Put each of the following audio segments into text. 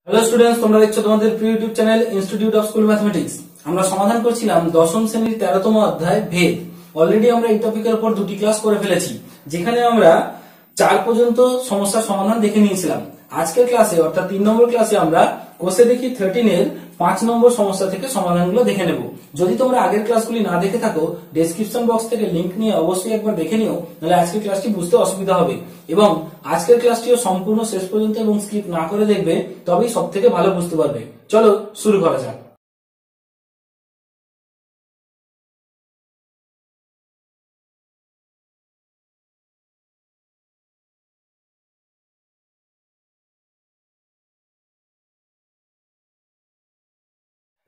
Hello students, তোমরা দেখছো তোমাদের প্রিয় YouTube channel institute of school mathematics. আমরা সমাধান করছিলাম দশম শ্রেণীর 13তম অধ্যায় ভেদ। অলরেডি আমরা এই টপিকের উপর দুটি ক্লাস করে ফেলেছি, যেখানে আমরা 4 পর্যন্ত সমস্যার সমাধান দেখে নিয়েছিলাম। আজকের ক্লাসে অর্থাৎ 3 নম্বর ক্লাসে আমরা কোষে দেখি 13 এর 5 নম্বর সমস্যা থেকে সমাধানগুলো দেখে নেব। যদি তোমরা আগের ক্লাসগুলি না দেখে থাকো, ডেসক্রিপশন বক্স থেকে লিংক নিয়ে অবশ্যই একবার দেখে নিও, তাহলে আজকের ক্লাসটি বুঝতে অসুবিধা হবে। এবং আজকের ক্লাসটিও সম্পূর্ণ শেষ পর্যন্ত এবং স্কিপ না করে দেখবে, তবেই সব থেকে ভালো বুঝতে পারবে। চলো শুরু করা যাক।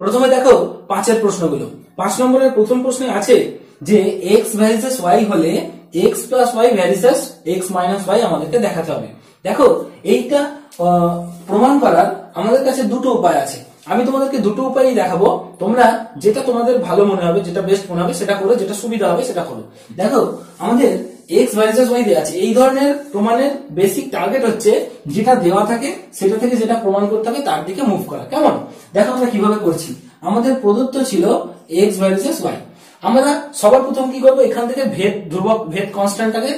প্রথমে দেখো 5 প্রশ্নগুলো। 5 নম্বরের প্রথম প্রশ্নে আছে যে x ভ্যারিসেস y হলে x plus y varices x minus y আমাদেরকে দেখাতে হবে। দেখো এইটা প্রমাণ করার আমাদের কাছে দুটো উপায় আছে। আমি তোমাদেরকে দুটো উপায়ই দেখাবো, তোমরা যেটা তোমাদের ভালো মনে হবে, যেটা বেস্ট মনে হবে সেটা করো, যেটা সুবিধা হবে সেটা করো। দেখো আমাদের x ভ্যারিসেস y দেওয়া আছে, এই ধরনের প্রমাণের বেসিক টার্গেট হচ্ছে যেটা দেওয়া থাকে সেটা থেকে যেটা প্রমাণ করতে হবে তার দিকে মুভ করা। কেমন? দেখো আমরা কিভাবে করছি। আমাদের প্রদত্ত ছিল x ভ্যারিসেস y। আমরা সবার প্রথম কি করব, এখান থেকে ভেদ ধ্রুবক ভেদ কনস্ট্যান্টটাকে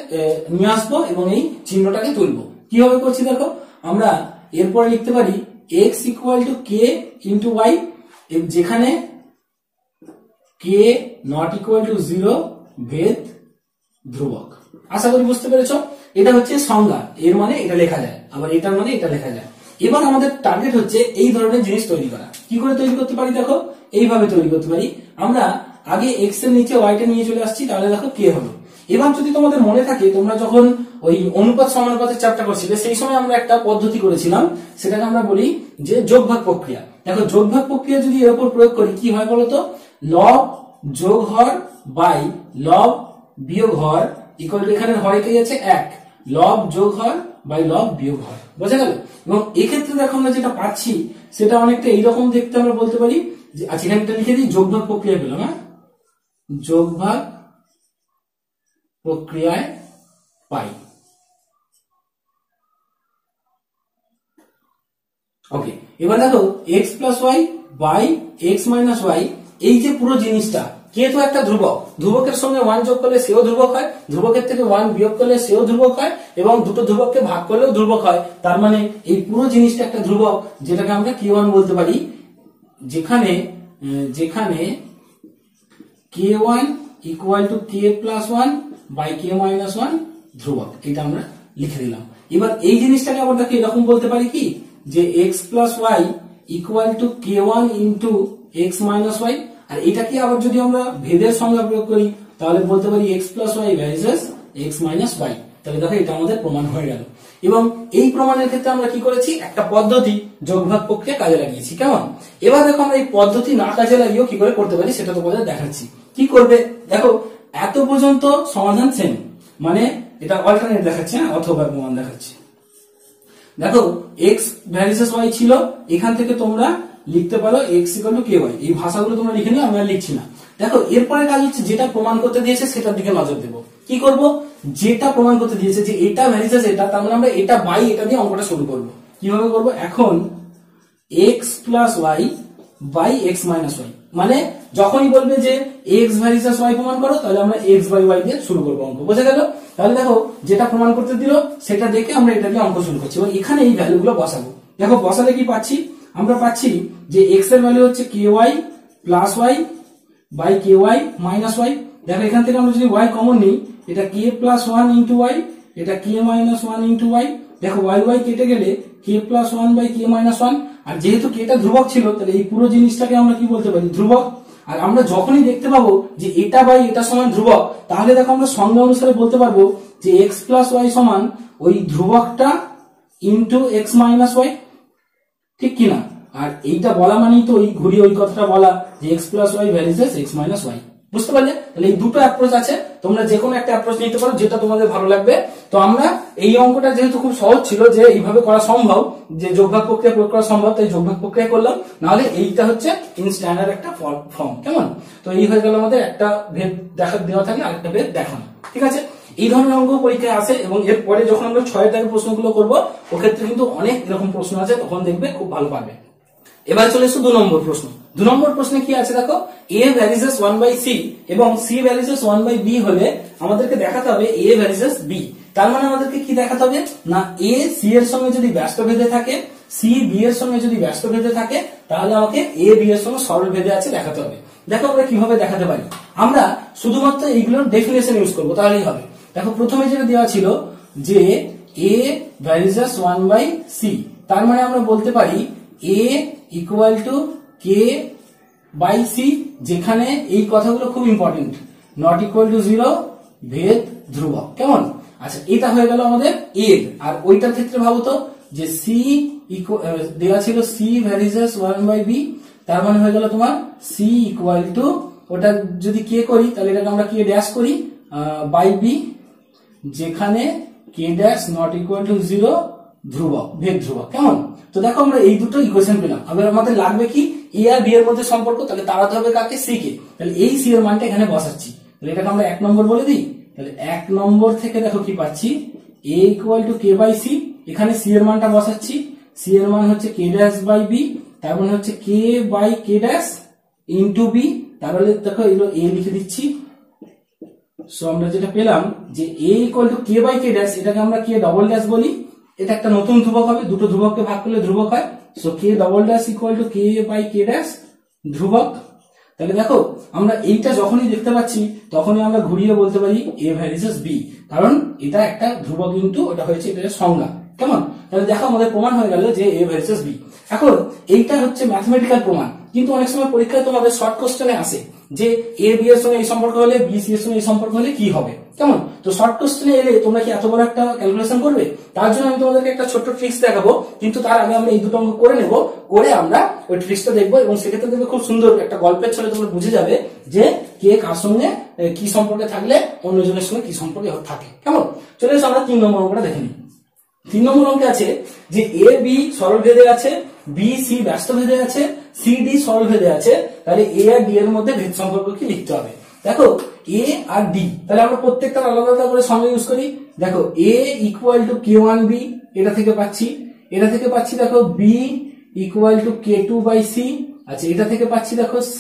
নিয়ে আসবো এবং এই চিহ্নটাকে তুলবো। কিভাবে করছি দেখো, আমরা এরপরে লিখতে পারি x equal to k into y, যেখানে k নট ইকুয়াল টু 0 ভেদ ধ্রুবক। আশা করি বুঝতে পেরেছো। এটা হচ্ছে সংজ্ঞা, এর মানে এটা লেখা যায়, আবার এটার মানে এটা লেখা যায়। এবার আমাদের টার্গেট হচ্ছে এই ধরনের জিনিস তৈরি করা। কি করে তৈরি করতে পারি দেখো, এইভাবে তৈরি করতে পারি। আমরা আগে x এর নিচে y টা নিয়ে চলে আসছি, তাহলে দেখো k হলো। এবার যদি তোমাদের মনে থাকে, তোমরা যখন ওই অনুপাত সমানুপাতের চ্যাপ্টার করছিলে, সেই সময় আমরা একটা পদ্ধতি করেছিলাম, সেটাকে আমরা বলি যে যোগভাগ প্রক্রিয়া। দেখো যোগভাগ প্রক্রিয়া যদি এর উপর প্রয়োগ করি কি হয় বলতো, লব যোগ হর বাই লব বিয়োগ হর ইকুয়াল টু, এখানে হরে কি আছে 1, লব যোগ হর বাই লব বিয়োগ হর। বোঝা গেল? এবং এক্ষেত্রে দেখো আমরা যেটা পাচ্ছি সেটা অনেকটা এইরকম দেখতে আমরা বলতে পারি যে, আচ্ছা এখানে লিখে দিই যোগভাগ প্রক্রিয়া পেলাম। হ্যাঁ, যোগভাগ প্রক্রিয়ায় পাই। ওকে, এবার দেখো x plus Y by X minus Y, এই যে পুরো জিনিসটা, কে তো একটা ধ্রুবক, ধ্রুবকের সঙ্গে 1 যোগ করলে সেও ধ্রুবক হয়, ধ্রুবকের থেকে 1 বিয়োগ করলে সেও ধ্রুবক হয়, এবং দুটো ধ্রুবককে ভাগ করলেও ধ্রুবক হয়। তার মানে এই পুরো জিনিসটা একটা ধ্রুবক, যেটাকে আমরা k1 বলতে পারি, যেখানে k1 equal to k plus 1 by k minus 1 ধ্রুবক। এটা আমরা লিখে দিলাম। এবার এই জিনিসটাকে আমরা এরকম বলতে পারি কি, যে x plus Y equal to k1 into x minus Y. আর এটাকে আবার যদি আমরা ভেদের সংজ্ঞা প্রয়োগ করি, তাহলে বলতে পারি x plus Y varies x minus Y. তাহলে দেখো এটা আমাদের প্রমাণ হয়ে গেল। এবং এই প্রমাণের ক্ষেত্রে আমরা কি করেছি, একটা পদ্ধতি যোগভাগ প্রক্রিয়া কাজে লাগিয়েছি। কেমন? এবার দেখো আমরা এই পদ্ধতি না কাজে লাগিয়েও কি করে করতে পারি সেটা তোমাদের দেখাচ্ছি। কি করবে দেখো, এত পর্যন্ত সমাধান সেম, মানে এটা অল্টারনেট দেখাচ্ছে, অথবা প্রমাণ দেখাচ্ছি। দেখো x ভ্যারিসেস y ছিল, এখান থেকে তোমরা লিখতে পারো x ইকুয়াল টু ky। এই ভাষাগুলো তোমরা লিখে নিও, আমি আর লিখছি না। দেখো এরপরে কাজ হচ্ছে যেটা প্রমাণ করতে দিয়েছে সেটার দিকে নজর দেব। কি করব, যেটা প্রমাণ করতে দিয়েছে যে এটা ভ্যারিসেস এটা, তার মানে আমরা এটা বাই এটা দিয়ে অঙ্কটা শুরু করব। কিভাবে করব, এখন x plus y by x minus y, মানে যখনই বলবে যে x ভ্যারিসেস y প্রমাণ করো, তাহলে আমরা x বাই y দিয়ে শুরু করব অঙ্ক। বোঝা গেল? তাহলে দেখো যেটা প্রমাণ করতে দিল সেটা দেখে আমরা এটা দিয়ে অঙ্ক শুরু করছি। এবং এখানে এই ভ্যালুগুলো বসাবো। দেখো বসালে কি পাচ্ছি, আমরা পাচ্ছি যে x এর ভ্যালু হচ্ছে ky plus y by ky minus y। দেখো এখান থেকে আমরা যদি y কমন নিই, এটা k প্লাস 1 ইন্টু y, এটা k মাইনাস 1 ইন্টু y। দেখো y y কেটে গেলে k plus 1 by k minus 1। আর যেহেতু কেটা ধ্রুবক ছিল, তাহলে এই পুরো জিনিসটাকে আমরা কি বলতে পারি, ধ্রুবক। আর আমরা যখনই দেখতে পাবো যে এটা বাই এটা সমান ধ্রুবক, তাহলে দেখো আমরা সংজ্ঞা অনুসারে বলতে পারবো যে x প্লাস ওয়াই সমান ওই ধ্রুবকটা ইন্টু এক্স মাইনাস ওয়াই, ঠিক কিনা? আর এইটা বলা মানেই তো ওই ঘুরিয়ে ওই কথাটা বলা যে x plus Y varies x minus y. বুঝতে পারলে? তাহলে এই দুটো অ্যাপ্রোচ আছে, তোমরা যে কোনো একটা অ্যাপ্রোচ নিতে পারো, যেটা তোমাদের ভালো লাগবে। তো আমরা এই অঙ্কটা যেহেতু খুব সহজ ছিল, যে এইভাবে করা সম্ভব, যে যোগভাগ প্রক্রিয়া প্রয়োগ করা সম্ভব, তাই যোগভাগ প্রক্রিয়া করলাম। নাহলে এইটা হচ্ছে ইন স্ট্যান্ডার্ড একটা ফর্ম। কেমন? তো এই হয়ে গেল আমাদের একটা ভেদ দেখা দেওয়া থাকে, আরেকটা ভেদ দেখানো। ঠিক আছে? এই ধরনের অঙ্ক পরীক্ষায় আসে এবং এরপরে যখন আমরা 6 টাইপের প্রশ্নগুলো করব ওক্ষেত্রে কিন্তু অনেক এরকম প্রশ্ন আছে, তখন দেখবে খুব ভালো পারবে। এবার চলে এসো 2 নম্বর প্রশ্ন। 2 নম্বর প্রশ্নে কি আছে দেখো, a ভ্যারিজেস 1/c এবং c ভ্যারিজেস 1/b হলে আমাদেরকে দেখাতে হবে a ভ্যারিজেস b। তার মানে আমাদেরকে কি দেখাতে হবে না, a c এর সঙ্গে যদি ব্যস্ত ভেদে থাকে, c b এর সঙ্গে যদি ব্যস্ত ভেদে থাকে, তাহলে আমাকে a b এর সঙ্গে সরল ভেদে আছে দেখাতে হবে। দেখো আমরা কিভাবে দেখাতে পারি, আমরা শুধুমাত্র এইগুলোর ডেফিনেশন ইউজ করব, তাহলেই হবে। দেখো প্রথমে যেটা দেওয়া ছিল যে a ভ্যারিজেস 1/c, তার মানে আমরা বলতে পারি a equal to k by c, যেখানে এই কথাগুলো খুব ইম্পর্টেন্ট, নট ইকুয়াল টু 0, ভেদ ধ্রুবক। কেমন? আচ্ছা, এটা হয়ে গেল আমাদের a। আর ওইটার ক্ষেত্রে ভাবো তো যে c দেওয়া ছিল c ভ্যারিজেস 1/b, তার মানে হয়ে গেল তোমার c ইকুয়াল টু, ওটা যদি k করি তাহলে এটাকে আমরা k ড্যাশ করি বাই b, যেখানে k dash not equal to 0, ধ্রুবক, ভেদ ধ্রুবক। কেমন? তো দেখো আমরা এই দুটো ইকুয়েশন পেলাম। আবার আমাদের লাগবে কি a আর b এর মধ্যে সম্পর্ক, তাহলে তাড়াতে হবে কাকে, c কে। তাহলে এই c এর মানটা এখানে বসাচ্ছি, তাহলে এটাকে আমরা 1 নম্বর বলে দিই। তাহলে 1 নম্বর থেকে দেখো কি পাচ্ছি, a equal to k by c, এখানে c এর মানটা বসাচ্ছি, c এর মান হচ্ছে k ড্যাশ বাই b, তার মানে হচ্ছে k by k dash into b। তাহলে দেখো এগুলো a লিখে দিচ্ছি। সো আমরা যেটা পেলাম যে a equal to k by k dash, এটাকে আমরা k ডবল ড্যাশ বলি, এটা একটা নতুন ধ্রুবক হবে, দুটো ধ্রুবককে ভাগ করলে ধ্রুবক হয়। So k double dash equal to k by k dash ধ্রুবক। তাহলে দেখো আমরা এইটা যখনই দেখতে পাচ্ছি তখনই আমরা ঘুরিয়ে বলতে পারি a ভ্যারিজেস b, কারণ এটা একটা ধ্রুবক কিন্তু ওটা হয়েছে এটার সংজ্ঞা। কেমন? তাহলে দেখো আমাদের প্রমাণ হয়ে গেল যে a ভ্যারিজেস b। এখন এইটা হচ্ছে ম্যাথমেটিক্যাল প্রমাণ, কিন্তু অনেক সময় পরীক্ষায় তোমাদের শর্ট কোশ্চেনে আসে যে a b এর সঙ্গে এই সম্পর্ক হলে b c এর সঙ্গে এই সম্পর্ক হলে কি হবে। কেমন? তো শর্ট কোশ্চেনে এলে তোমরা কি এত বড় একটা ক্যালকুলেশন করবে? তার জন্য আমি তোমাদেরকে একটা ছোট্ট ট্রিক্স দেখাবো, কিন্তু তার আগে আমরা এই দুটো অঙ্ক করে নেব, করে আমরা ওই ট্রিক্সটা দেখবো এবং সেক্ষেত্রে দেখবে খুব সুন্দর একটা গল্পের ছলে তোমরা বুঝে যাবে যে কে কার সঙ্গে কি সম্পর্কে থাকলে অন্যজনের সঙ্গে কি সম্পর্কে থাকে। কেমন? চলে এসো আমরা 3 নম্বর অঙ্কটা দেখে নিই। 3 নম্বর অঙ্কে আছে যে a b সরল ভেদে আছে, b c ব্যস্ত ভেদে আছে, c d সরল ভেদে আছে, তাহলে a আর d এর মধ্যে ভেদ সম্পর্ক কি লিখতে হবে। দেখো a আর d, তাহলে আমরা প্রত্যেকটা আলাদা আলাদা করে সংজ্ঞা ইউজ করি। দেখো a ইকুয়াল টু k1b, এটা থেকে পাচ্ছি, এটা থেকে পাচ্ছি দেখো b equal to k2 by c। আচ্ছা, এটা থেকে পাচ্ছি দেখো c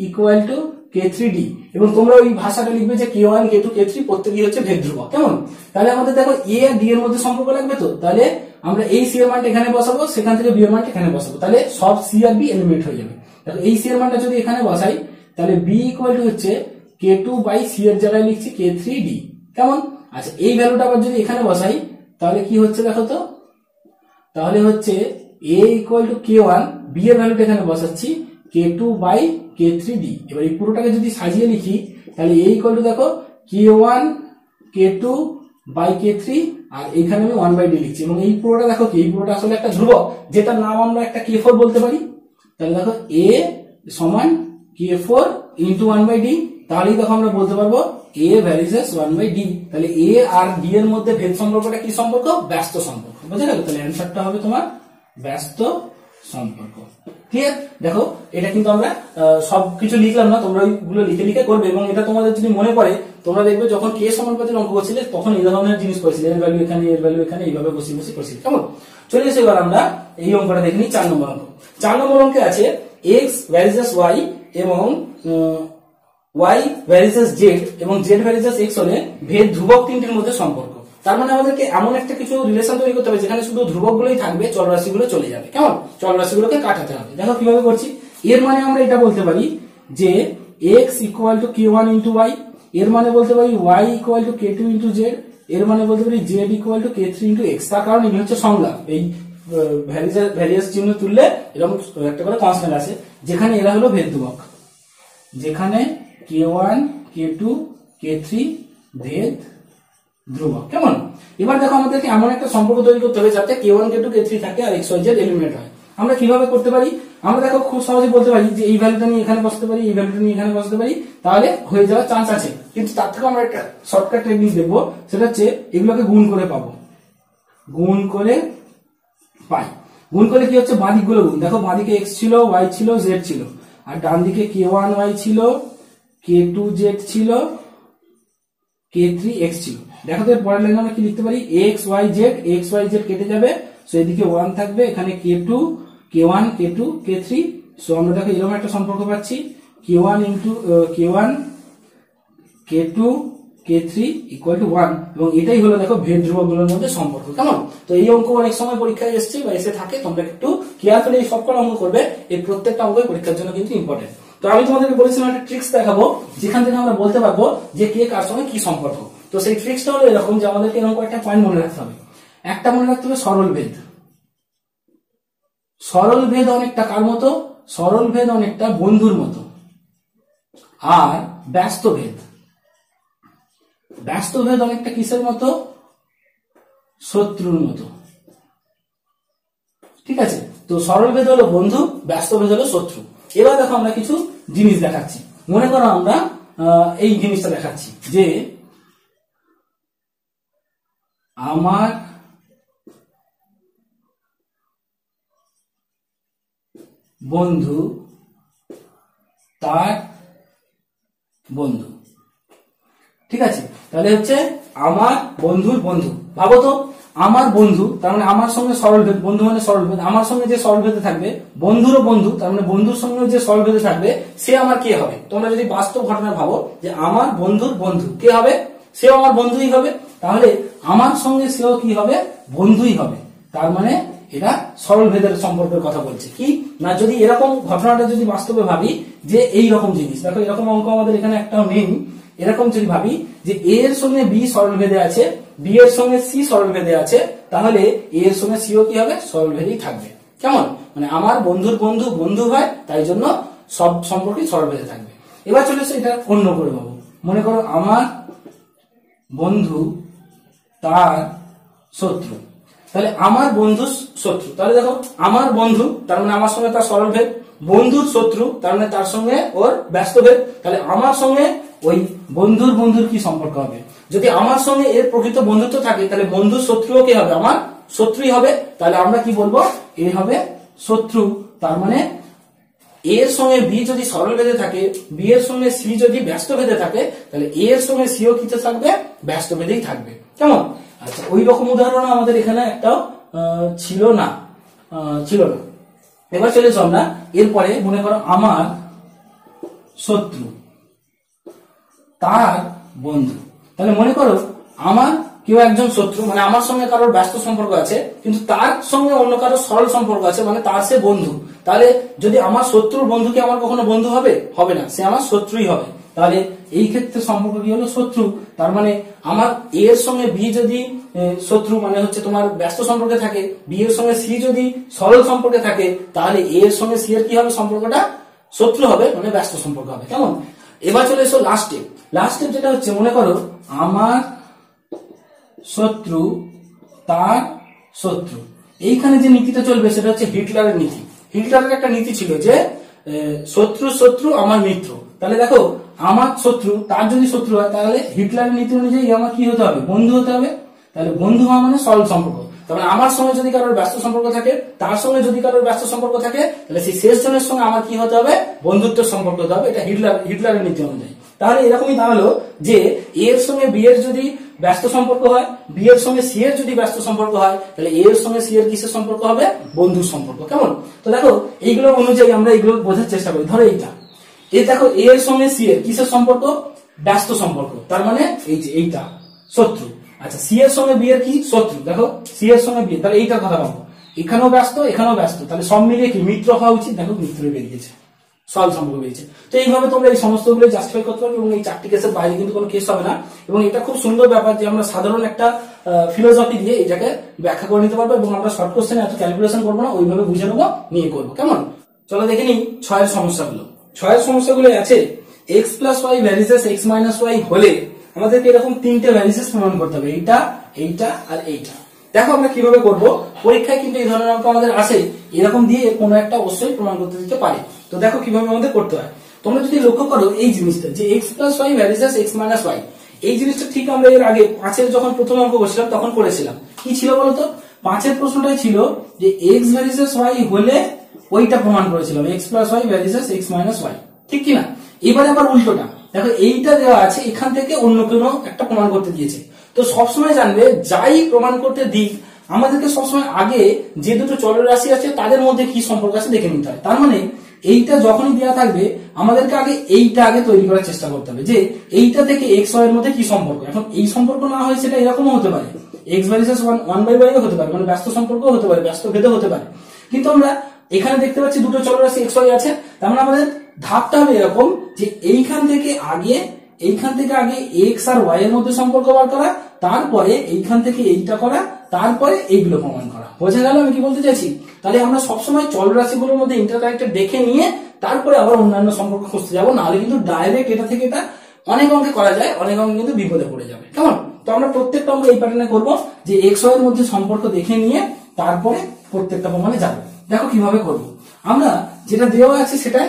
ইকুয়াল টু k3d, এবং তোমরা ওই ভাষাটা লিখবে যে k1 k2 k3 প্রত্যেকই হচ্ছে ভেদ ধ্রুবক। কেমন? তাহলে আমাদের দেখো a আর d এর মধ্যে সম্পর্ক লাগবে, তো তাহলে আমরা এই c এর মানটা এখানে বসাবো, সেখান থেকে b এর মানটা এখানে বসাবো, তাহলে সব c আর b এলিমিনেট হয়ে যাবে। দেখো এই c এর মানটা যদি এখানে বসাই, তাহলে b ইকুয়াল টু হচ্ছে k2 বাই c এর জায়গায় লিখছি k3d। কেমন? আচ্ছা, এই ভ্যালুটা আবার যদি এখানে বসাই তাহলে কি হচ্ছে দেখো তো, তাহলে হচ্ছে a equal to k1, b এর ভ্যালুটা এখানে বসাচ্ছি k2 বাই k3d। এবার এই পুরোটাকে যদি সাজিয়ে লিখি তাহলে a ইকুয়াল টু দেখো k1 k2 বাই k3, আর এখানে আমি 1 বাই d লিখছি, এবং এই পুরোটা দেখো কি, এই পুরোটা আসলে একটা ধ্রুবক যেটার নাম আমরা একটা k4 বলতে পারি। তাহলে দেখো a সমান k4 ইন্টু 1 বাই d, তাহলেই দেখো আমরা বলতে পারবো a ভ্যারিজেস 1 বাই d। তাহলে a আর d এর মধ্যে ভেদ সম্পর্কটা কি সম্পর্ক? ব্যস্ত সম্পর্ক। বুঝে গেল? তাহলে অ্যান্সারটা হবে তোমার ব্যস্ত সম্পর্ক। ক্লিয়ার? দেখো এটা কিন্তু আমরা সবকিছু লিখলাম না, তোমরা ওইগুলো লিখে লিখে করবে, এবং এটা তোমাদের যদি মনে পড়ে তোমরা দেখবে যখন কে সমানুপাতের অঙ্ক করছিলে তখন এই ধরনের জিনিস করেছিলে, এর ভ্যালু এখানে, এর ভ্যালু এখানে, এইভাবে বসে বসে করছিলে। কেমন? চলে এসে এবার আমরা এই অঙ্কটা দেখে নিই। 4 নম্বর অঙ্ক। 4 নম্বর অঙ্কে আছে x ভ্যারিজেস y এবং y ভ্যারিজেস z এবং z ভ্যারিজেস x হলে ভেদ ধ্রুবক তিনটির মধ্যে সম্পর্ক। তার মানে আমাদেরকে এমন একটা কিছু রিলেশন তৈরি করতে হবে যেখানে শুধু ধ্রুবক গুলোই থাকবে, চলরাশিগুলো চলে যাবে। কেমন? চলরাশিগুলোকে কাটাতে হবে। দেখো কিভাবে করছি। এর মানে আমরা এটা বলতে পারি যে x equal to k1 into y, এর মানে বলতে পারি y equal to k2 into z, এর মানে বলতে পারি z equal to k3 into x। তার কারণ এই হচ্ছে সংজ্ঞা, এই ভ্যারিয়াস চিহ্ন তুললে এরকম একটা করে কনস্ট্যান্ট আছে, যেখানে এরা হলো ভেদ ধ্রুবক, যেখানে k1 k2 k3 ভেদ ধ্রুবক। কেমন? এবার দেখো আমাদেরকে এমন একটা সম্পর্ক তৈরি করতে হবে যাতে k1 k2 k3 থাকে আর x y z এলিমিনেট হয়। আমরা কিভাবে করতে পারি? আমরা দেখো খুব সহজে বলতে পারি যে এই ভ্যালুটা নিয়ে এখানে বসতে পারি, এই ভ্যালুটা নিয়ে এখানে বসতে পারি, তাহলে হয়ে যাওয়ার চান্স আছে। কিন্তু তার থেকে আমরা একটা শর্টকাট টেকনিক দেখবো, সেটা হচ্ছে এগুলোকে গুণ করে পাবো, গুণ করে পাই। গুণ করলে কি হচ্ছে, বাঁ দিকগুলো গুণ। দেখো বাঁ দিকে x ছিল, y ছিল, z ছিল, আর ডান দিকে k1 y ছিল, k2 z ছিল, k3 x ছিল। দেখো তো পরের লাইনে আমরা কি লিখতে পারি, এক্স ওয়াই জেড কেটে যাবে, সো এদিকে 1 থাকবে, এখানে k2 k1 k2 k3, so আমরা দেখো এরকম একটা সম্পর্ক পাচ্ছি k1 k1 k2 k3 equal to 1, এবং এটাই হলো দেখো ভেদ ধ্রুবকগুলোর মধ্যে সম্পর্ক। কেমন? তো এই অঙ্ক অনেক সময় পরীক্ষায় এসছে বা এসে থাকে, তোমরা একটু কেয়ারফুলি এই সবকটা অঙ্ক করবে, এই প্রত্যেকটা অঙ্কই পরীক্ষার জন্য কিন্তু ইম্পর্টেন্ট। তো আমি তোমাদেরকে বলেছিলাম একটা ট্রিক্স দেখাবো যেখান থেকে আমরা বলতে পারবো যে কে কার সঙ্গে কি সম্পর্ক। তো সেই ট্রিক্সটা হলো এরকম যে আমাদেরকে এরকম একটা পয়েন্ট মনে রাখতে হবে। একটা মনে রাখতে হবে সরল ভেদ। সরল ভেদ অনেকটা কার মতো? সরল ভেদ অনেকটা বন্ধুর মতো। আর ব্যস্ত ভেদ, ব্যস্ত ভেদ অনেকটা কিসের মতো? শত্রুর মতো। ঠিক আছে, তো সরল ভেদ হলো বন্ধু, ব্যস্ত ভেদ হলো শত্রু। এবার দেখো আমরা কিছু জিনিস দেখাচ্ছি। মনে করো আমরা এই জিনিসটা দেখাচ্ছি যে আমার বন্ধু তার বন্ধু। ঠিক আছে, তাহলে হচ্ছে আমার বন্ধুর বন্ধু। ভাবো তো, আমার বন্ধু তার মানে আমার সঙ্গে সরল ভেদ, বন্ধু মানে সরল ভেদ, আমার সঙ্গে যে সরল ভেদে থাকবে, বন্ধুরও বন্ধু তার মানে বন্ধুর সঙ্গে যে সরল ভেদে থাকবে সে আমার কে হবে? তোমরা যদি বাস্তব ঘটনা ভাবো যে আমার বন্ধুর বন্ধু কে হবে? সেও আমার বন্ধুই হবে। তাহলে আমার সঙ্গে সেও কি হবে? বন্ধুই হবে। তার মানে এটা সরল ভেদের সম্পর্কের কথা বলছে। কি না, যদি এরকম ঘটনাটা যদি বাস্তবে ভাবি যে এই রকম জিনিস, দেখো এরকম অঙ্ক আমাদের এখানে একটাও নেই, এরকম যদি ভাবি যে এ এর সঙ্গে বি সরল ভেদে আছে, বি এর সঙ্গে সি সরল ভেদে আছে, তাহলে এ এর সঙ্গে সিও কি হবে? সরল ভেদেই থাকবে। কেমন? মানে আমার বন্ধুর বন্ধু বন্ধু হয়, তাই জন্য সব সম্পর্কই সরল ভেদে থাকবে। এবার চলে এসে এটা অন্য করে পাবো। মনে করো আমার বন্ধু তার শত্রু, তাহলে আমার বন্ধু শত্রু, তাহলে দেখো আমার বন্ধু তার মানে আমার সঙ্গে তার সরল ভেদ, বন্ধুর শত্রু তার মানে তার সঙ্গে ওর ব্যস্ত ভেদ। তাহলে আমার সঙ্গে ওই বন্ধুর বন্ধুর কি সম্পর্ক হবে? যদি আমার সঙ্গে এর প্রকৃত বন্ধুত্ব থাকে, তাহলে বন্ধুর শত্রুও কি হবে? আমার শত্রুই হবে। তাহলে আমরা কি বলবো? এ হবে শত্রু। তার মানে এর সঙ্গে বি যদি সরল ভেদে থাকে, বি এর সঙ্গে সি যদি ব্যস্ত ভেদে থাকে, তাহলে এ এর সঙ্গে সিও কিতে থাকবে? ব্যস্ত ভেদেই থাকবে। কেমন? আচ্ছা, ওই রকম উদাহরণ আমাদের এখানে একটাও ছিল না। এবার চলে এসো আমরা এরপরে। মনে করো আমার শত্রু তার বন্ধু, তাহলে মনে করো আমার কেউ একজন শত্রু মানে আমার সঙ্গে কারোর ব্যস্ত সম্পর্ক আছে, কিন্তু তার সঙ্গে অন্য কারোর সরল সম্পর্ক আছে, মানে তার সে বন্ধু। তাহলে যদি আমার শত্রুর বন্ধু কি আমার কখনো বন্ধু হবে? হবে না, সে আমার শত্রুই হবে। তাহলে এই ক্ষেত্রে সম্পর্ক কি হলো? শত্রু। তার মানে আমার এ এর সঙ্গে বি যদি শত্রু মানে হচ্ছে তোমার ব্যস্ত সম্পর্কে থাকে, বি এর সঙ্গে সি যদি সরল সম্পর্কে থাকে, তাহলে এ এর সঙ্গে সি এর কি হবে? সম্পর্কটা শত্রু হবে, মানে ব্যস্ত সম্পর্ক হবে। কেমন? এবার চলে এসো লাস্ট স্টেপ যেটা হচ্ছে, মনে করো আমার শত্রু তার শত্রু। এইখানে যে নীতিটা চলবে সেটা হচ্ছে হিটলারের নীতি। হিটলারের একটা নীতি ছিল যে শত্রু শত্রু আমার মিত্র। তাহলে দেখো আমার শত্রু তার যদি শত্রু হয়, তাহলে হিটলারের নীতি অনুযায়ী আমার কি হতে হবে? বন্ধু হতে হবে। তাহলে বন্ধু হওয়া মানে সরল সম্পর্ক। তাহলে আমার সঙ্গে যদি কারোর ব্যস্ত সম্পর্ক থাকে, তার সঙ্গে যদি কারোর ব্যস্ত সম্পর্ক থাকে, তাহলে সেই শেষ জনের সঙ্গে আমার কি হতে হবে? বন্ধুত্বের সম্পর্ক হতে হবে। এটা হিটলারের নীতি অনুযায়ী। তাহলে এরকমই দাঁড়ালো যে এ এর সঙ্গে বি এর যদি ব্যস্ত সম্পর্ক হয়, বি এর সঙ্গে সি এর যদি ব্যস্ত সম্পর্ক হয়, তাহলে এ এর সঙ্গে সি এর কিসের সম্পর্ক হবে? বন্ধুর সম্পর্ক। কেমন? তো দেখো এইগুলো অনুযায়ী আমরা এগুলো বোঝার চেষ্টা করি। ধরো এইটা, এই দেখো এ এর সঙ্গে সি এর কিসের সম্পর্ক? ব্যস্ত সম্পর্ক। তার মানে এই যে এইটা শত্রু। আচ্ছা, সি এর সঙ্গে বি এর কি? শত্রু। দেখো সি এর সঙ্গে বি, তাহলে এইটার কথা ভাবো, এখানেও ব্যস্ত এখানেও ব্যস্ত, তাহলে সব মিলিয়ে কি মিত্র হওয়া উচিত? দেখো মিত্র বেরিয়েছে, সরল সম্পর্ক বেরিয়েছে। তো এইভাবে তোমরা এই সমস্তগুলো জাস্টিফাই করতে পারবে, এবং এই 4টি কেসের বাইরে কিন্তু কোনো কেস হবে না। এবং এটা খুব সুন্দর ব্যাপার যে আমরা সাধারণ একটা ফিলোসফি দিয়ে এটাকে ব্যাখ্যা করে নিতে পারবো, এবং আমরা শর্ট কোশ্চেনে এত ক্যালকুলেশন করবো না, ওইভাবে বুঝে নেবো, নিয়ে করবো। কেমন? চলো দেখে নিই 6 এর সমস্যাগুলো। 6 এর সমস্যাগুলো আছে x plus Y varies x minus y হলে আমাদেরকে এরকম 3টে ভ্যারিসেস প্রমাণ করতে হবে, এইটা এইটা আর এইটা। দেখো আমরা কিভাবে করব। পরীক্ষায় কিন্তু এই ধরনের অঙ্ক আমাদের আসে, এরকম দিয়ে কোনো একটা অবশ্যই প্রমাণ করতে দিতে পারে। তো দেখো কিভাবে আমাদের করতে হয়। তোমরা যদি লক্ষ্য করো এই জিনিসটা যে x plus Y varies x minus Y, এই জিনিসটা ঠিক আমরা এর আগে 5-এর যখন প্রথম অঙ্ক করছিলাম তখন করেছিলাম। কি ছিল বলতো? 5-এর প্রশ্নটাই ছিল যে x ভ্যারিসেস ওয়াই হলে ওইটা প্রমাণ করেছিলাম, x plus Y varies x minus y, ঠিক কিনা? এবারে আবার উল্টোটা, দেখো এইটা দেওয়া আছে, এখান থেকে অন্য কোনো একটা প্রমাণ করতে দিয়েছে। তো সবসময় জানবে যাই প্রমাণ করতে দিক আমাদেরকে সবসময় আগে যে দুটো চলরাশি আছে তাদের মধ্যে কি সম্পর্ক আছে দেখে নিতে হয়। তার মানে এইটা যখনই দেওয়া থাকবে আমাদেরকে আগে এইটা আগে তৈরি করার চেষ্টা করতে হবে যে এইটা থেকে এক্স ওয়াই এর মধ্যে কি সম্পর্ক। এখন এই সম্পর্ক না হয় সেটা এরকমও হতে পারে, x versus one by y হতে পারে, মানে ব্যস্ত সম্পর্ক হতে পারে, ব্যস্ত ভেদে হতে পারে। কিন্তু আমরা এখানে দেখতে পাচ্ছি দুটো চলরাশি এক্স ওয়াই আছে, তার মানে আমাদের ধাপটা হবে এরকম যে এইখান থেকে আগে এক্স আর ওয়াই এর মধ্যে সম্পর্ক বার করা, তারপরে এইখান থেকে এইটা করা, তারপরে এইগুলো প্রমাণ করা। বোঝা গেল আমি কি বলতে চাইছি? তাহলে আমরা সবসময় চলরাশিগুলোর মধ্যে ইন্টারকানেক্টেড দেখে নিয়ে তারপরে আবার অন্যান্য সম্পর্ক খুঁজতে যাবো, নাহলে কিন্তু ডাইরেক্ট এটা থেকে এটা অনেক অঙ্কে করা যায়, অনেক অঙ্কে কিন্তু বিপদে পড়ে যাবে। কেমন? তো আমরা প্রত্যেকটা অঙ্ক এই প্যাটার্নে করবো যে এক্স ওয়াই এর মধ্যে সম্পর্ক দেখে নিয়ে তারপরে প্রত্যেকটা প্রমাণে যাবো। দেখো কিভাবে করবো, আমরা যেটা দেওয়া আছে সেটাই।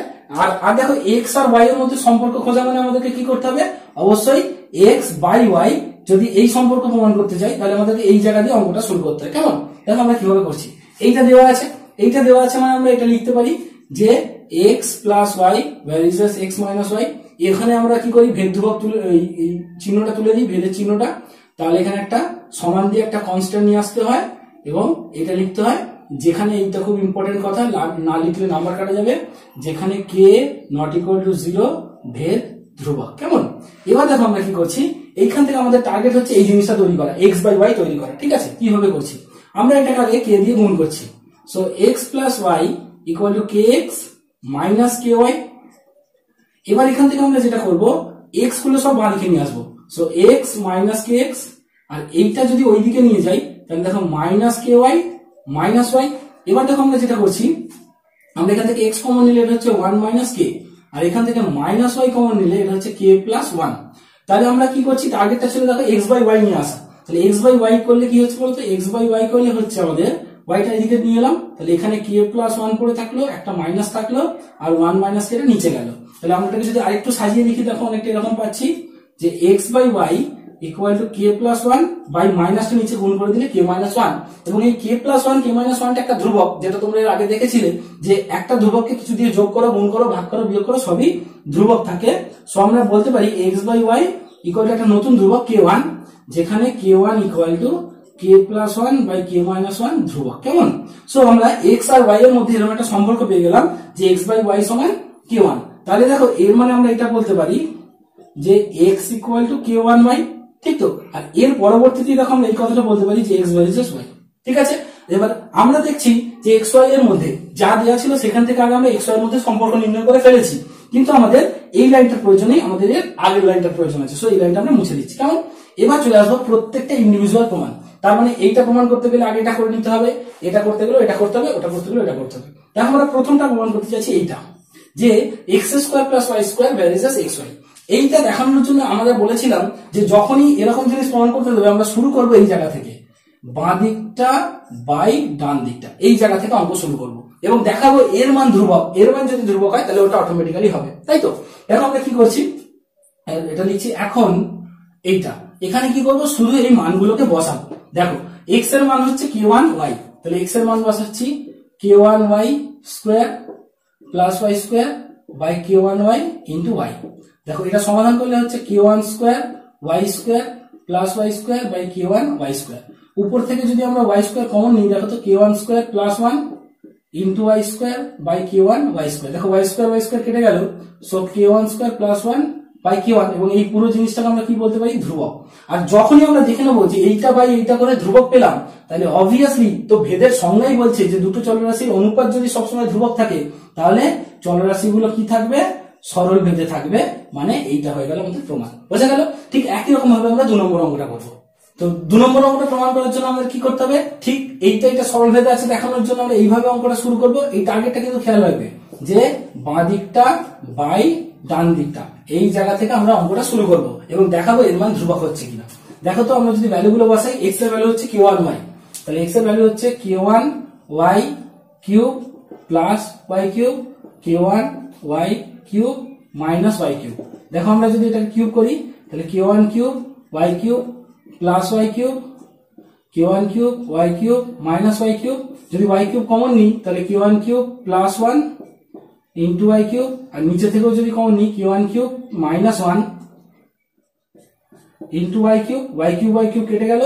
আর দেখো এক্স আর ওয়াই এর মধ্যে সম্পর্ক খোঁজা মানে আমাদেরকে কি করতে হবে, অবশ্যই এক্স বাই ওয়াই যদি এই সম্পর্ক প্রমাণ করতে চাই তাহলে আমাদেরকে এই জায়গা দিয়ে অঙ্কটা শুরু করতে হয়। কেমন? দেখো আমরা কিভাবে করছি, এইটা দেওয়া আছে মানে আমরা এটা লিখতে পারি যে x plus y varies x minus y. এখানে আমরা কি করি, ভেদ ধ্রুবক তুলে এই চিহ্নটা তুলে দিই, ভেদের চিহ্নটা। তাহলে এখানে একটা সমান দিয়ে একটা কনস্ট্যান্ট নিয়ে আসতে হয় এবং এটা লিখতে হয় যেখানে, এইটা খুব ইম্পর্টেন্ট কথা, না লিখলে নাম্বার কাটা যাবে, যেখানে কে নট ইকুয়াল টু 0 ভেদ ধ্রুবক। কেমন? এবার দেখো আমরা কি করছি, এইখান থেকে আমাদের টার্গেট হচ্ছে এই জিনিসটা তৈরি করা, এক্স বাই ওয়াই তৈরি করা। ঠিক আছে? কিভাবে করছি, আমরা এটাকে আগে কে দিয়ে গুণ করছি। So x plus Y equal to k x minus k y. এবার এখান থেকে আমরা যেটা করবো, এক্স গুলো সব বাঁ দিকে নিয়ে আসবো। সো এক্স মাইনাস কে এক্স, আর এইটা যদি ওই দিকে নিয়ে যাই তাহলে দেখো minus k Y minus Y. এবার দেখো আমরা যেটা করছি, আমরা এখান থেকে এক্স কমন নিলে এটা হচ্ছে 1 মাইনাস কে, আর এখান থেকে মাইনাস ওয়াই কমন নিলে এটা হচ্ছে কে প্লাস 1। তাহলে আমরা কি করছি, টার্গেটটা ছিল দেখো এক্স বাই ওয়াই নিয়ে আসা। তাহলে এক্স বাই ওয়াই করলে কি হচ্ছে বলতো, এক্স বাই ওয়াই করলে হচ্ছে আমাদের ওয়াইটা এদিকে নিয়ে এলাম, তাহলে এখানে কে প্লাস 1 পড়ে থাকলো, একটা মাইনাস থাকলো, আর 1 মাইনাস কে নিচে গেল। তাহলে আমরা এটাকে যদি আরেকটু সাজিয়ে লিখি দেখো অনেকটা এরকম পাচ্ছি যে x by y equal to k plus 1 by মাইনাসটা নিচে গুণ করে দিলে কে মাইনাস 1। এবং এই কে প্লাস 1 কে মাইনাস 1টা একটা ধ্রুবক, যেটা তোমরা এর আগে দেখেছিলে যে একটা ধ্রুবককে কিছু দিয়ে যোগ করো, গুণ করো, ভাগ করো, বিয়োগ করো, সবই ধ্রুবক থাকে। সো আমরা বলতে পারি x by y equal to একটা নতুন ধ্রুবক কে1, যেখানে কে1 equal to k plus 1 by k minus 1 ধ্রুবক। কেমন? সো আমরা এক্স আর ওয়াই এর মধ্যে এরকম একটা সম্পর্ক পেয়ে গেলাম যে এক্স বাই ওয়াই সমান কে1। তাহলে দেখো এর মানে আমরা এটা বলতে পারি যে এক্স ইকুয়াল টু কে1 ওয়াই। ঠিক তো? আর এর পরবর্তীতে দেখো আমরা এই কথাটা বলতে পারি যে এক্স ভার্সেস ওয়াই। ঠিক আছে? এবার আমরা দেখছি যে এক্স ওয়াই এর মধ্যে যা দেওয়া ছিল সেখান থেকে আগে আমরা এক্স ওয়াই এর মধ্যে সম্পর্ক নির্ণয় করে ফেলেছি, কিন্তু আমাদের এই লাইনটার প্রয়োজন নেই, আমাদের এর আগের লাইনটার প্রয়োজন আছে। সো এই লাইনটা আমরা মুছে দিচ্ছি। কেমন? এবার চলে আসবো প্রত্যেকটা ইন্ডিভিজুয়াল প্রমাণ। তার মানে এইটা প্রমাণ করতে গেলে আগে এটা করে নিতে হবে, এটা করতে গেলে এটা করতে হবে, ওটা করতে গেলে এটা করতে হবে। দেখো আমরা প্রথমটা প্রমাণ করতে চাইছি এইটা, যে x square plus Y square varies x y. এইটা দেখানোর জন্য আমরা বলেছিলাম যে যখনই এরকম জিনিস প্রমাণ করতে দেবে আমরা শুরু করবো এই জায়গা থেকে, বাঁ দিকটা বাই ডান দিকটা, এই জায়গা থেকে অঙ্ক শুরু করবো এবং দেখাবো এর মান ধ্রুবক। এর মান যদি ধ্রুবক হয় তাহলে ওটা অটোমেটিক্যালি হবে, তাই তো? এখন আমরা কি করছি, এটা লিখছি। এখন এইটা এখানে কি করবো, শুধু এই মানগুলোকে বসাবো। দেখো এক্স এর মান হচ্ছে কে1 ওয়াই, তাহলে এক্স এর মান বসাচ্ছি K one Y square plus Y square by K one Y into Y. দেখো এটা সমাধান করলে হচ্ছে K one square Y square plus Y square by K one Y square. উপর থেকে যদি আমরা ওয়াই স্কোয়ার কমন নিই, দেখো তো K one square plus 1 into Y square by K one Y square. দেখো ওয়াই স্কোয়ার কেটে গেল, so K one square plus 1 by K one, এবং এই পুরো জিনিসটাকে আমরা কি বলতে পারি, ধ্রুবক। আর যখনই আমরা দেখে নেবো যে এইটা বাই এইটা করে ধ্রুবক পেলাম, তাহলে অবভিয়াসলি তো ভেদের সংজ্ঞাই বলছে যে দুটো চলরাশির অনুপাত যদি সবসময় ধ্রুবক থাকে তাহলে চলরাশিগুলো কি থাকবে, সরল ভেদে থাকবে, মানে এইটা হয়ে গেল আমাদের প্রমাণ। বোঝা গেল? ঠিক একই রকম ভাবে আমরা 2 নম্বর অঙ্কটা করবো। তো 2 নম্বর অঙ্কটা প্রমাণ করার জন্য আমাদের কি করতে হবে, ঠিক এইটা সরল ভেদে আছে দেখানোর জন্য আমরা এইভাবে অঙ্কটা শুরু করবো। এই টার্গেটটা কিন্তু খেয়াল রাখবে যে বাঁ দিকটা বাই ডান দিকটা, এই জায়গা থেকে আমরা অঙ্কটা শুরু করবো এবং দেখাবো এর মান ধ্রুবক হচ্ছে কিনা। দেখো তো আমরা যদি ভ্যালু গুলো বসাই, এক্স এর ভ্যালু হচ্ছে কে1 ওয়াই, তাহলে এক্স এর ভ্যালু হচ্ছে K one Y cube plus Y cube, K one Y cube minus Y cube. দেখো আমরা যদি এটা কিউব করি তাহলে K one cube Y cube plus Y cube, K one cube Y cube minus Y cube. যদি ওয়াই কিউব কমন নিই তাহলে K one cube plus 1 into Y cube, আর নিচে থেকেও যদি কমন নিই K one cube minus 1 into Y cube কেটে গেল,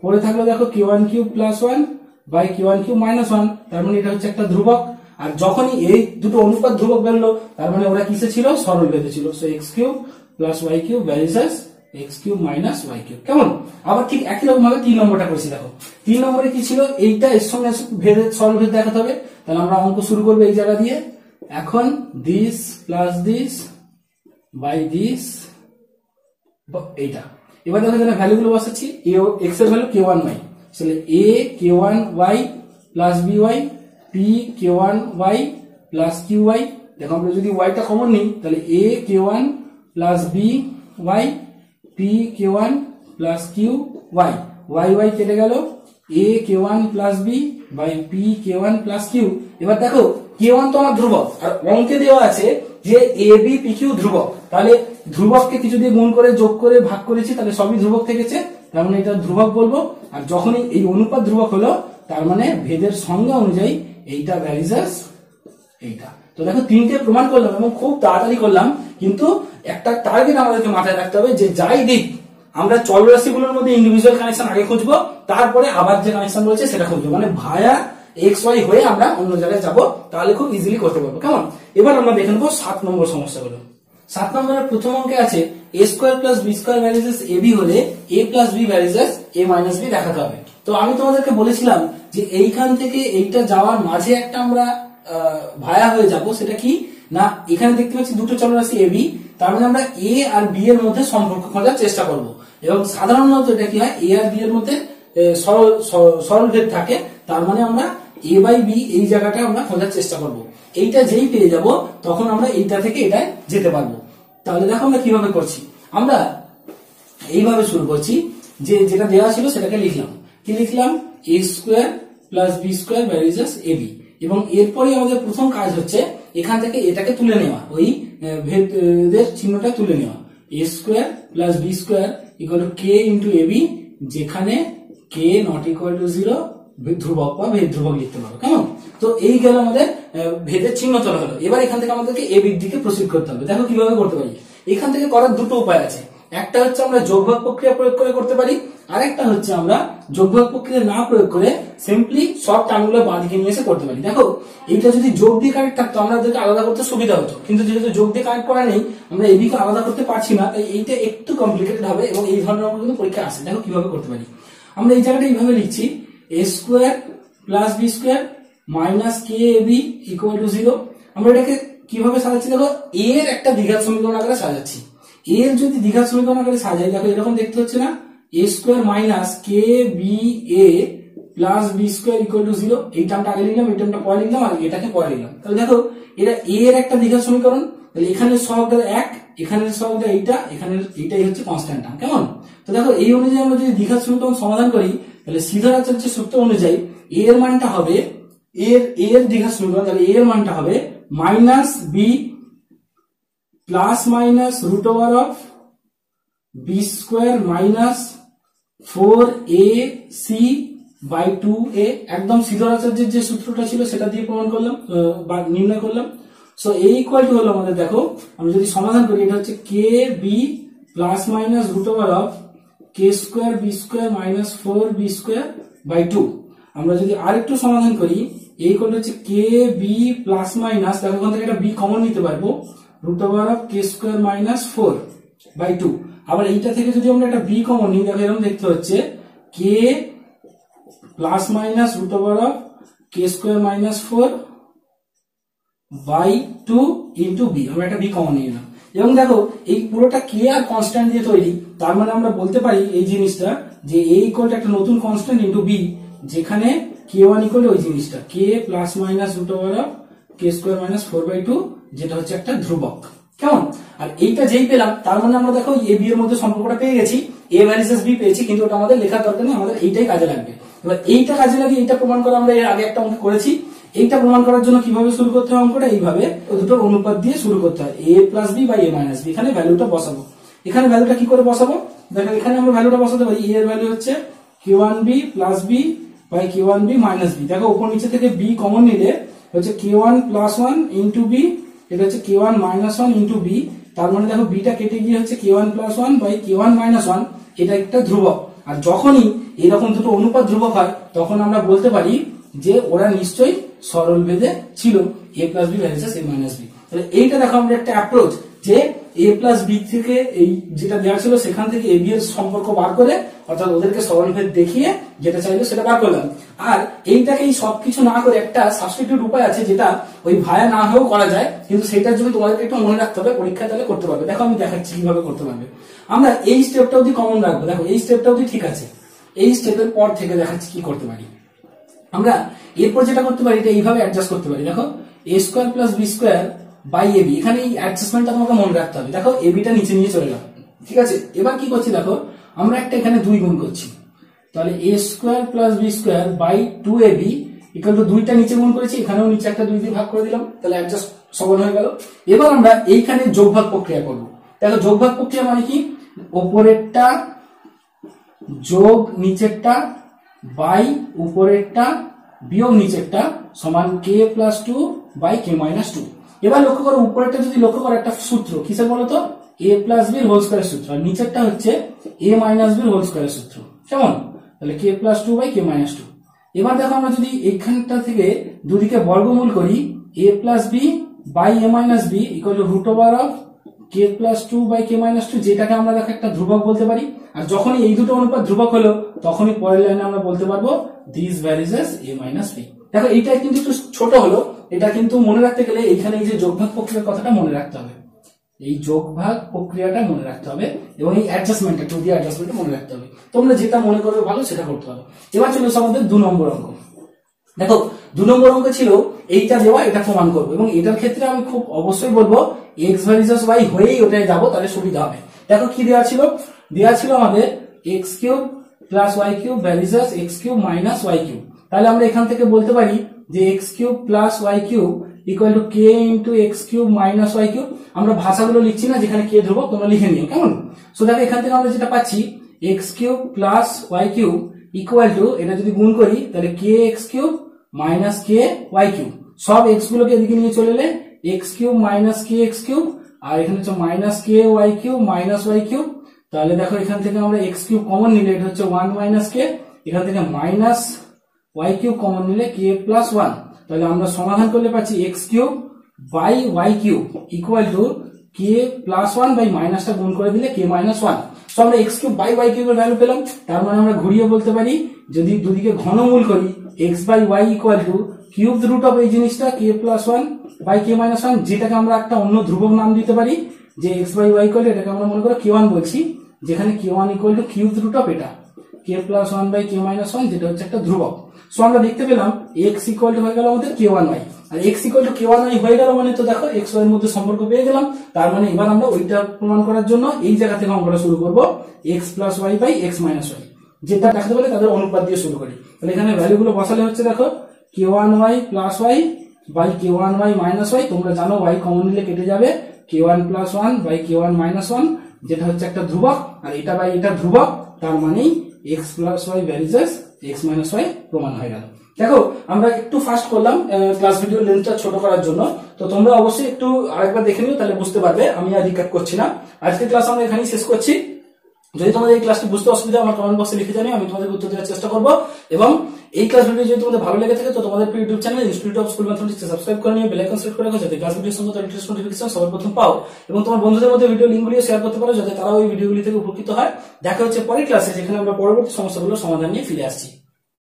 পরে থাকলো দেখো q1 cube plus 1 by q1 cube minus 1, তার মানে এটা হচ্ছে একটা ধ্রুবক। আর যখনই এই দুটো অনুপাত ধ্রুবক বেরোলো তার মানে ওরা কিসে ছিল, সরল বেঁধে ছিল। So x cube plus y cube varies as x cube minus y cube. কেমন? আবার ঠিক একই রকম ভাবে 3 নম্বরটা করেছি। দেখো 3 নম্বরে কি ছিল, এইটা এর সঙ্গে ভেদে সরল ভেদ দেখাতে হবে। তাহলে আমরা অঙ্ক শুরু করবো এই জায়গা দিয়ে। এখন this plus this by this, এইটা। এবার দেখো এখানে ভ্যালু গুলো বসাচ্ছি। x এর ভ্যালু k1y, তাহলে a k1y plus by p k1y plus qy। দেখো আমরা যদি y টা কমন নিই তাহলে a k1 plus by p k1 plus qy, y কেটে গেল, a k1 plus b by p k1 plus q। এবার দেখো k1 তো আমার ধ্রুবক, আর অঙ্কে দেওয়া আছে যে a b p q ধ্রুবক, তাহলে ধ্রুবককে কিছু দিয়ে গুণ করে যোগ করে ভাগ করেছি, তাহলে সবই ধ্রুবক থেকেছে, তার মানে এটা ধ্রুবক বলবো। আর যখনই এই অনুপাত ধ্রুবক হলো তার মানে ভেদের সংজ্ঞা অনুযায়ী এইটা ভ্যারিজাস এইটা। তো দেখো 3টে প্রমাণ করলাম এবং খুব তাড়াতাড়ি করলাম, কিন্তু একটা টার্গেট আমাদেরকে মাথায় রাখতে হবে যে যাই দিক আমরা চলরাশিগুলোর মধ্যে ইন্ডিভিজুয়াল কানেকশন আগে খুঁজবো, তারপরে আবার যে কানেকশন রয়েছে সেটা খুঁজবো, মানে ভায়া এক্স ওয়াই হয়ে আমরা অন্য জায়গায় যাব, তাহলে খুব ইজিলি করতে পারবো। কেমন? এবার আমরা দেখে নেবো 7 নম্বর সমস্যাগুলো। 7 নম্বরের প্রথম অঙ্কে আছে a square plus b square varies a b হলে a plus b varies a minus b দেখাতে হবে। তো আমি তোমাদেরকে বলেছিলাম যে এইখান থেকে এইটা যাওয়ার মাঝে একটা আমরা ভায়া হয়ে যাব, সেটা কি না, এখানে দেখতে পাচ্ছি দুটো চলরাশি এ বি, তার মানে আমরা এ আর বি এর মধ্যে সম্পর্ক খোঁজার চেষ্টা করব। এবং সাধারণত এটা কি হয়, এ আর বি এর মধ্যে সরল ভেদ থাকে, তার মানে আমরা এ বাই বি এই জায়গাটা আমরা খোঁজার চেষ্টা করব। এইটা যেই পেয়ে যাব তখন আমরা এইটা থেকে এটা যেতে পারবো। তাহলে দেখো আমরা কিভাবে করছি, আমরা এইভাবে শুরু করছি যে যেটা দেওয়া ছিল সেটাকে লিখলাম। কি লিখলাম? a square plus b square varies a b. এবং এরপরে আমাদের প্রথম কাজ হচ্ছে এখান থেকে এটাকে তুলে নেওয়া, ওই ভেদের চিহ্নটা তুলে নেওয়া। a square plus b square equal to k into a b, যেখানে কে নট ইকুয়াল টু 0 ধ্রুবক বা ভেদ ধ্রুবক লিখতে পারো। কেমন? তো এই গেল আমাদের ভেদের চিহ্ন তোলা হলো। এবার এখান থেকে আমাদেরকে এ বির দিকে প্রসিড করতে হবে। দেখো কিভাবে করতে পারি। এখান থেকে করার দুটো উপায় আছে। একটা হচ্ছে আমরা যোগভাগ প্রক্রিয়া প্রয়োগ করে করতে পারি, আরেকটা হচ্ছে আমরা যোগভাগ প্রক্রিয়া না প্রয়োগ করে সিম্পলি সব টার্মগুলো বাঁ দিকে নিয়ে এসে করতে পারি। দেখো এইটা যদি যোগ দিয়ে কানেক্ট থাকতো আমাদেরকে আলাদা করতে সুবিধা হতো, কিন্তু যেহেতু যোগ দিয়ে কানেক্ট করা নেই আমরা এই দিকে আলাদা করতে পারছি না, তাই এইটা একটু কমপ্লিকেটেড হবে এবং এই ধরনের অঙ্ক কিন্তু পরীক্ষা আসে। দেখো কিভাবে করতে পারি। আমরা এই জায়গাটা এইভাবে লিখছি, a square plus b square minus k a b equal to 0। আমরা এটাকে কিভাবে সাজাচ্ছি, দেখো এর একটা দ্বিঘাত সমীকরণ আকারে সাজাচ্ছি। এর যদি দ্বিঘাত সমীকরণ আকারে সাজাই, দেখো এরকম দেখতে হচ্ছে না, a square minus k b a plus b square equal to 0। এই টার্মটা আগে লিখলাম, এই টার্মটা পরে লিখলাম, আর এটাকে পরে লিখলাম। তাহলে দেখো এটা এর একটা দ্বিঘাত সমীকরণ, তাহলে এখানের সহগটা 1, এখানের সহগটা এইটা, এখানের এইটাই হচ্ছে কনস্ট্যান্ট টার্ম। কেমন? তো দেখো এই অনুযায়ী আমরা যদি দ্বিঘাত সমীকরণ সমাধান করি তাহলে সিদ্ধারাচার্যের সূত্র অনুযায়ী এর মানটা হবে এর দ্বিঘাত সমীকরণ, তাহলে এর মানটা হবে minus b plus minus root over of b square minus 4ac by 2a। একদম সিদ্ধারাচার্যের যে সূত্রটা ছিল সেটা দিয়ে প্রমাণ করলাম বা নির্ণয় করলাম। সো a ইকুয়াল টু হলো আমাদের, দেখো আমরা যদি সমাধান করি, এটা হচ্ছে K B plus minus root over of K square B square minus 4b square by 2। আমরা যদি আরেকটু সমাধান করি, a ইকুয়াল টু হচ্ছে কে বি প্লাস মাইনাস, দেখো ওখান থেকে একটা b কমন নিতে পারবো, root over of K square minus 4 by 2। আবার এইটা থেকে যদি আমরা একটা b কমন নিই, দেখো এরকম দেখতে হচ্ছে K plus minus root over of K square minus 4 by 2 into B. আমরা একটা বি কমন নিয়ে নিলাম এবং দেখো এই পুরোটা কে আর কনস্ট্যান্ট দিয়ে তৈরি, তার মানে আমরা বলতে পারি এই জিনিসটা যে a ইকুয়াল টু একটা নতুন কনস্ট্যান্ট ইন্টু বি, যেখানে k1 ইকুয়াল টু ওই জিনিসটা K plus minus root over of K square minus 4 by 2, যেটা হচ্ছে একটা ধ্রুবক। কেমন? আর এইটা যেই পেলাম তার মানে আমরা দেখো এ বি এর মধ্যে সম্পর্কটা পেয়ে গেছি, এ ভ্যারিজাস বি পেয়েছি, কিন্তু ওটা আমাদের লেখার দরকার নেই, আমাদের এইটাই কাজে লাগবে। এবার এইটা কাজে লাগে, এইটা প্রমাণ করা আমরা এর আগে একটা অঙ্ক করেছি। এইটা প্রমাণ করার জন্য কিভাবে শুরু করতে হয় অঙ্কটা, এইভাবে দুটোর অনুপাত দিয়ে শুরু করতে হয়, a plus b by a minus b. এখানে ভ্যালুটা বসাবো। এখানে ভ্যালুটা কি করে বসাবো, দেখো এখানে আমরা ভ্যালুটা বসাতে পারি, a এর ভ্যালু হচ্ছে q1b plus b by q1b minus b। দেখো উপর নিচে থেকে b কমন নিলে হচ্ছে q1 প্লাস 1 ইন্টু b, এটা হচ্ছে q1 মাইনাস 1 ইন্টু b, তার মানে দেখো বিটা কেটে গিয়ে হচ্ছে k1 plus one by k1 minus one, এটা একটা ধ্রুবক। আর যখনই এরকম দুটো অনুপাত ধ্রুবক হয় তখন আমরা বলতে পারি যে ওরা নিশ্চয়ই সরল ভেদে ছিল, a plus b versus a minus b. তাহলে এইটা দেখো আমরা একটা অ্যাপ্রোচ যে a প্লাস বি থেকে এই যেটা দেওয়া ছিল সেখান থেকে a b এর সম্পর্ক বার করে, অর্থাৎ ওদেরকে সরলভেদ দেখিয়ে যেটা চাইলো সেটা বার করলাম। আর এইটাকে সবকিছু না করে একটা সাবস্টিটিউট উপায় আছে যেটা ওই ভায়া না হয়েও করা যায়, কিন্তু সেটার জন্য তোমাদেরকে একটু মনে রাখতে হবে, পরীক্ষা তাহলে করতে পারবে। দেখো আমি দেখাচ্ছি কিভাবে করতে পারবে। আমরা এই স্টেপটা অবধি কমন রাখবো, দেখো এই স্টেপটা অবধি ঠিক আছে, এই স্টেপের পর থেকে দেখাচ্ছি কি করতে পারি। আমরা এরপর যেটা করতে পারি এটা এইভাবে অ্যাডজাস্ট করতে পারি, দেখো a square plus b square by ab, এখানে এই অ্যাডজাস্টমেন্টটা তোমাকে মনে রাখতে হবে। দেখো ab টা নিচে নিয়ে চলে গেল, ঠিক আছে। এবার কি করছি দেখো, আমরা একটা এখানে 2 গুণ করছি, তাহলে a square plus b square by 2ab equal to 2টা নিচে গুণ করেছি, এখানেও নিচে একটা 2 দিয়ে ভাগ করে দিলাম, তাহলে অ্যাডজাস্ট সমান হয়ে গেল। এবার আমরা এইখানে যোগভাগ প্রক্রিয়া করব। দেখো যোগভাগ প্রক্রিয়া মানে কি, উপরেরটা যোগ নিচেরটা বাই উপরেরটা বিয়োগ নিচেরটা সমান k plus 2 by k minus 2। এবার লক্ষ্য করো উপরেরটা যদি লক্ষ্য করো একটা সূত্র কিসের বলতো, a প্লাস বি হোল স্কয়ারের সূত্র, আর নিচেরটা হচ্ছে a মাইনাস বি হোল স্কয়ারের সূত্র, কেমন? তাহলে k plus 2 by k minus 2। এবার দেখো আমরা যদি এইখানটা থেকে দুদিকে বর্গমূল করি, a plus b by a minus b equal to root over of k plus 2 by k minus 2, যেটাকে আমরা দেখো একটা ধ্রুবক বলতে পারি। আর যখনই এই দুটো অনুপাত ধ্রুবক হলো তখনই পরের লাইনে আমরা বলতে পারবো this varies as a minus b। দেখো এইটা কিন্তু একটু ছোট হলো, এটা কিন্তু মনে রাখতে গেলে এইখানে এই যে যোগভাগ প্রক্রিয়ার কথাটা মনে রাখতে হবে, এই যোগভাগ প্রক্রিয়াটা মনে রাখতে হবে এবং এই অ্যাডজাস্টমেন্টটা 2D অ্যাডজাস্টমেন্টটা মনে রাখতে হবে। তোমরা যেটা মনে করবে ভালো সেটা করতে হবে। এবার চলে এসো আমাদের 2 নম্বর অঙ্ক। দেখো 2 নম্বর অঙ্ক ছিল এইটা দেওয়া, এটা প্রমাণ করবো, এবং এটার ক্ষেত্রে আমি খুব অবশ্যই বলবো x ভার্সেস y হয়েই ওটাই যাবো, তাহলে সুবিধা হবে। দেখো কি দেওয়া ছিল, দেওয়া ছিল আমাদের x cube plus y cube versus x cube minus y cube. তাহলে আমরা এখান থেকে বলতে পারি যে x cube plus y cube equal to k into x cube minus y cube. আমরা ভাষাগুলো লিখছি না, যেখানে k ধ্রুবক তোমরা লিখে নিও, কেমন? সো দেখো এখান থেকে আমরা যেটা পাচ্ছি x cube plus y cube equal to, এটা যদি গুণ করি তাহলে k x cube minus k y cube, সব x গুলোকে এদিকে নিয়ে চলে এলে x cube minus k x cube, আর এখানে হচ্ছে minus k y cube minus y cube. তাহলে দেখো এখান থেকে আমরা x কিউব কমন নিলে এটা হচ্ছে 1 মাইনাস k, এখান থেকে মাইনাস y কিউব কমন নিলে k প্লাস 1। তাহলে আমরা সমাধান করলে পাচ্ছি x cube by y cube equal to k plus 1 by মাইনাসটা গুণ করে দিলে k মাইনাস 1। সো আমরা x কিউব বাই y কিউবের ভ্যালু পেলাম। তার মানে আমরা ঘুরিয়ে বলতে পারি যদি দুদিকে ঘনমূল করি x by y equal to cube root of এই জিনিসটা k plus 1 by k minus 1, যেটাকে আমরা একটা অন্য ধ্রুবক নাম দিতে পারি যে x by y equal to, এটাকে আমরা মনে করো k1 বলছি, যেখানে k1 equal to cube root of এটা k plus 1 by k minus 1, যেটা হচ্ছে একটা ধ্রুবক। সো আমরা দেখতে পেলাম x ইকুয়াল টু হয়ে গেল আমাদের k1y, R x equal to k1y হয়ে গেল মানে তো দেখো x y এর মধ্যে সম্পর্ক পেয়ে গেলাম। তার মানে এবার আমরা ওইটা প্রমাণ করার জন্য এই জায়গা থেকে অঙ্কটা শুরু করব, x plus y by x minus y, যেটা দেখাতে বলে তাদের অনুপাত দিয়ে শুরু করি। তাহলে এখানে ভ্যালুগুলো বসালে হচ্ছে দেখো k1y plus y by k1y minus y, তোমরা জানো y কমন নিলে কেটে যাবে k1 plus 1 by k1 minus 1, যেটা হচ্ছে একটা ধ্রুবক, আর এটা বাই এটা ধ্রুবক, তার মানে x plus y varies as x minus y প্রমাণ হয়ে গেল। দেখো আমরা একটু ফাস্ট করলাম ক্লাস ভিডিও লেন্থটা ছোট করার জন্য, তো তোমরা অবশ্যই একটু আরেকবার দেখে নিও, তাহলে বুঝতে পারবে। আমি আর রিক্যাপ করছি না, আজকের ক্লাস আমরা এখানেই শেষ করছি। যদি তোমাদের এই ক্লাসটি বুঝতে অসুবিধা আমার কমেন্ট বক্সে লিখে জানিও, আমি তোমাদের উত্তর দেওয়ার চেষ্টা করবো। এবং এই ক্লাস ভিডিও যদি তোমাদের ভালো লেগে থাকে তো তোমাদের YouTube channel institute of school mathematics subscribe করে নিও, বেল আইকন সেট করে রাখো যাতে ক্লাস ভিডিও সম্বন্ধে লেটেস্ট নোটিফিকেশন সবার প্রথম পাও, এবং তোমার বন্ধুদের মধ্যে ভিডিও লিঙ্কগুলিও শেয়ার করতে পারো যাতে তারাও এই ভিডিওগুলি থেকে উপকৃত হয়। দেখা হচ্ছে পরের ক্লাসে, যেখানে আমরা পরবর্তী সমস্যাগুলোর সমাধান নিয়ে ফিরে আসছি।